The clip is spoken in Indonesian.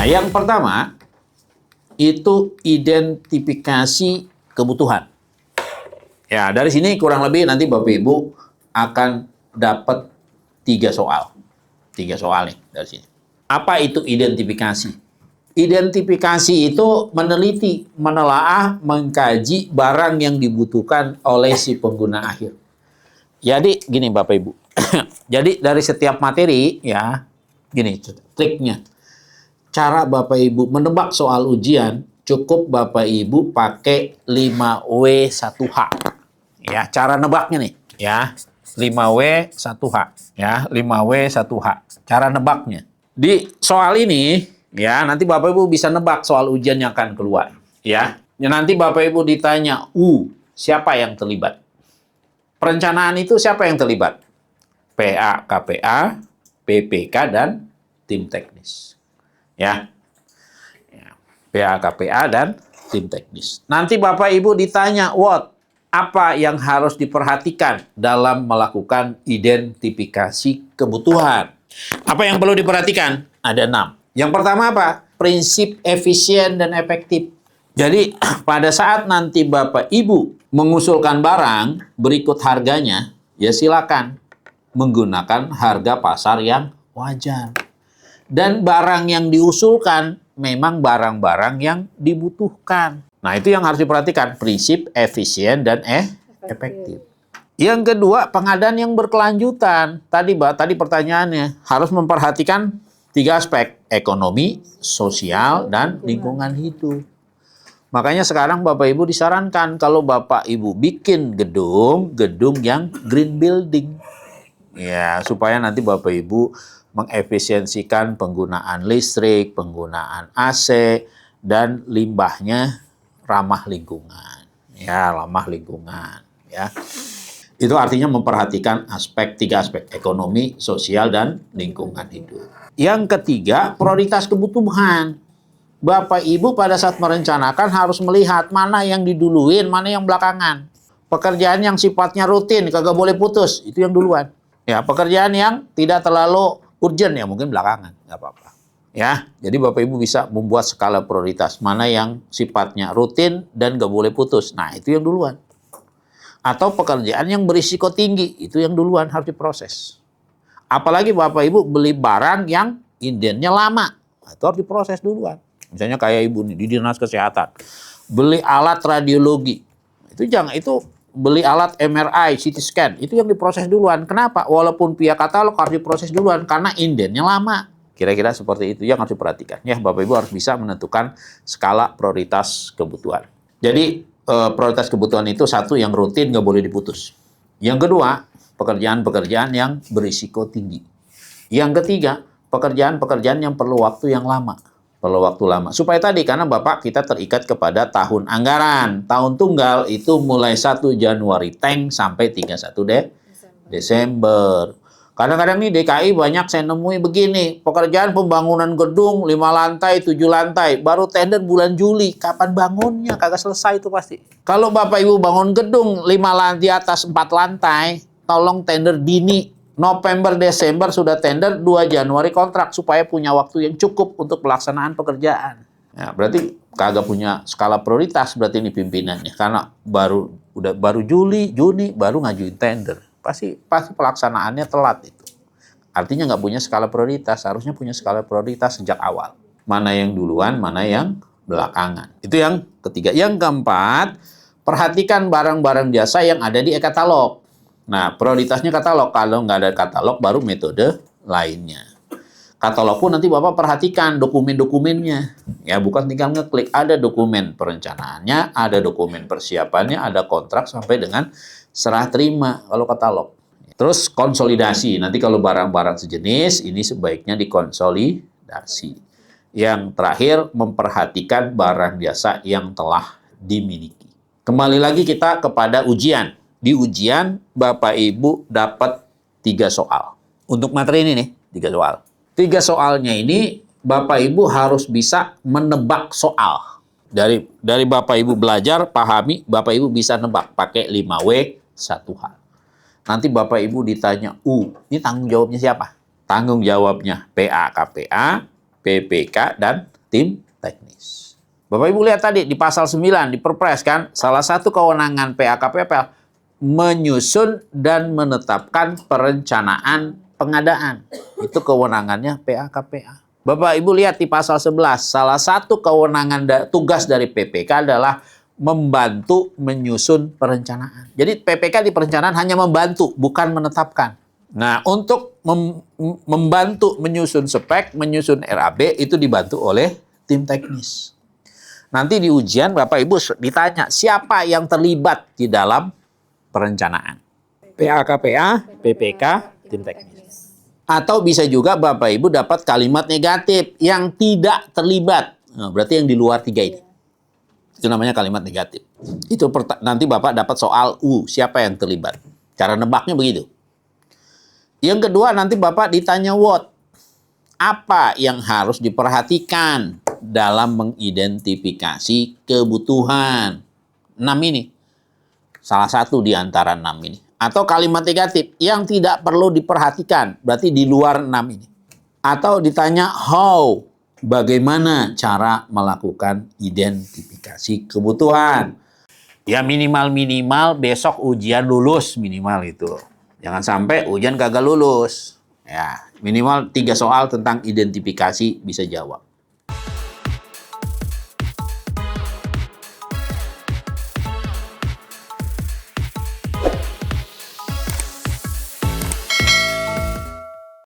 Nah, yang pertama itu identifikasi kebutuhan. Ya, dari sini kurang lebih nanti Bapak Ibu akan dapat 3 soal. 3 soal nih dari sini. Apa itu identifikasi? Identifikasi itu meneliti, menelaah, mengkaji barang yang dibutuhkan oleh si pengguna akhir. Jadi gini Bapak Ibu. Jadi dari setiap materi ya, gini triknya. Cara Bapak Ibu menebak soal ujian, cukup Bapak Ibu pakai 5W1H. Ya, cara nebaknya nih, ya. 5W1H, ya. 5W1H. Cara nebaknya. Di soal ini, ya, nanti Bapak Ibu bisa nebak soal ujian yang akan keluar, ya. Nanti Bapak Ibu ditanya, siapa yang terlibat? Perencanaan itu siapa yang terlibat? PA, KPA, PPK, dan tim teknis. Ya, PA, KPA, dan tim teknis. Nanti Bapak Ibu ditanya, apa yang harus diperhatikan dalam melakukan identifikasi kebutuhan? Apa yang perlu diperhatikan? Ada 6. Yang pertama apa? Prinsip efisien dan efektif. Jadi pada saat nanti Bapak Ibu mengusulkan barang berikut harganya, ya silakan menggunakan harga pasar yang wajar. Dan barang yang diusulkan memang barang-barang yang dibutuhkan. Nah, itu yang harus diperhatikan. Prinsip efisien dan efektif. Yang kedua, pengadaan yang berkelanjutan. Tadi pertanyaannya harus memperhatikan 3 aspek. Ekonomi, sosial, dan lingkungan hidup. Makanya sekarang Bapak Ibu disarankan kalau Bapak Ibu bikin gedung yang green building. Ya, supaya nanti Bapak Ibu mengefisiensikan penggunaan listrik, penggunaan AC, dan limbahnya ramah lingkungan. Ya, ramah lingkungan. Ya. Itu artinya memperhatikan 3 aspek ekonomi, sosial, dan lingkungan hidup. Yang ketiga, prioritas kebutuhan. Bapak Ibu pada saat merencanakan harus melihat mana yang diduluin, mana yang belakangan. Pekerjaan yang sifatnya rutin, kagak boleh putus, itu yang duluan. Ya, pekerjaan yang tidak terlalu urgent ya mungkin belakangan, nggak apa-apa. Ya, jadi Bapak Ibu bisa membuat skala prioritas mana yang sifatnya rutin dan nggak boleh putus. Nah, itu yang duluan. Atau pekerjaan yang berisiko tinggi, itu yang duluan harus diproses. Apalagi Bapak Ibu beli barang yang indennya lama, itu harus diproses duluan. Misalnya kayak Ibu nih, di Dinas Kesehatan, beli alat radiologi, itu beli alat MRI, CT scan, itu yang diproses duluan. Kenapa? Walaupun via katalog harus diproses duluan, karena indennya lama. Kira-kira seperti itu yang harus diperhatikan. Ya, Bapak Ibu harus bisa menentukan skala prioritas kebutuhan. Jadi, prioritas kebutuhan itu satu yang rutin, nggak boleh diputus. Yang kedua, pekerjaan-pekerjaan yang berisiko tinggi. Yang ketiga, pekerjaan-pekerjaan yang perlu waktu yang lama. Perlu waktu lama. Supaya tadi, karena Bapak kita terikat kepada tahun anggaran. Tahun tunggal itu mulai 1 Januari sampai 31 Desember. Kadang-kadang nih DKI banyak saya nemui begini. Pekerjaan pembangunan gedung 5 lantai, 7 lantai. Baru tender bulan Juli. Kapan bangunnya? Kagak selesai itu pasti. Kalau Bapak Ibu bangun gedung 5 lantai di atas 4 lantai, tolong tender dini. November, Desember sudah tender, 2 Januari kontrak supaya punya waktu yang cukup untuk pelaksanaan pekerjaan. Ya, berarti kagak punya skala prioritas berarti ini pimpinannya karena baru Juni baru ngajuin tender. Pasti pelaksanaannya telat itu. Artinya nggak punya skala prioritas, harusnya punya skala prioritas sejak awal. Mana yang duluan, mana yang belakangan. Itu yang ketiga. Yang keempat, perhatikan barang-barang jasa yang ada di e-katalog. Nah, prioritasnya katalog. Kalau nggak ada katalog, baru metode lainnya. Katalog pun nanti Bapak perhatikan dokumen-dokumennya. Ya, bukan tinggal ngeklik. Ada dokumen perencanaannya, ada dokumen persiapannya, ada kontrak sampai dengan serah terima kalau katalog. Terus konsolidasi. Nanti kalau barang-barang sejenis, ini sebaiknya dikonsolidasi. Yang terakhir, memperhatikan barang jasa yang telah dimiliki. Kembali lagi kita kepada ujian. Di ujian, Bapak Ibu dapat 3 soal. Untuk materi ini nih, 3 soal. 3 soalnya ini, Bapak Ibu harus bisa menebak soal. Dari Bapak Ibu belajar, pahami, Bapak Ibu bisa nebak pakai 5W1H. Nanti Bapak Ibu ditanya, ini tanggung jawabnya siapa? Tanggung jawabnya PA, KPA, PPK, dan tim teknis. Bapak Ibu lihat tadi di pasal 9 di Perpres kan, salah satu kewenangan PAKPPL menyusun dan menetapkan perencanaan pengadaan. Itu kewenangannya PAKPA. Bapak Ibu lihat di pasal 11, salah satu kewenangan tugas dari PPK adalah membantu menyusun perencanaan. Jadi PPK di perencanaan hanya membantu, bukan menetapkan. Nah, untuk membantu menyusun spek, menyusun RAB, itu dibantu oleh tim teknis. Nanti di ujian Bapak Ibu ditanya siapa yang terlibat di dalam perencanaan. PAKPA, PPK, tim teknis. Atau bisa juga Bapak Ibu dapat kalimat negatif yang tidak terlibat. Nah, berarti yang di luar 3 ini. Itu namanya kalimat negatif. Itu nanti Bapak dapat soal siapa yang terlibat. Cara nebaknya begitu. Yang kedua nanti Bapak ditanya what. Apa yang harus diperhatikan dalam mengidentifikasi kebutuhan? 6 ini. Salah satu di antara 6 ini. Atau kalimat negatif yang tidak perlu diperhatikan. Berarti di luar 6 ini. Atau ditanya how. Bagaimana cara melakukan identifikasi kebutuhan. Ya minimal-minimal besok ujian lulus minimal itu. Jangan sampai ujian gagal lulus. Ya, minimal 3 soal tentang identifikasi bisa jawab.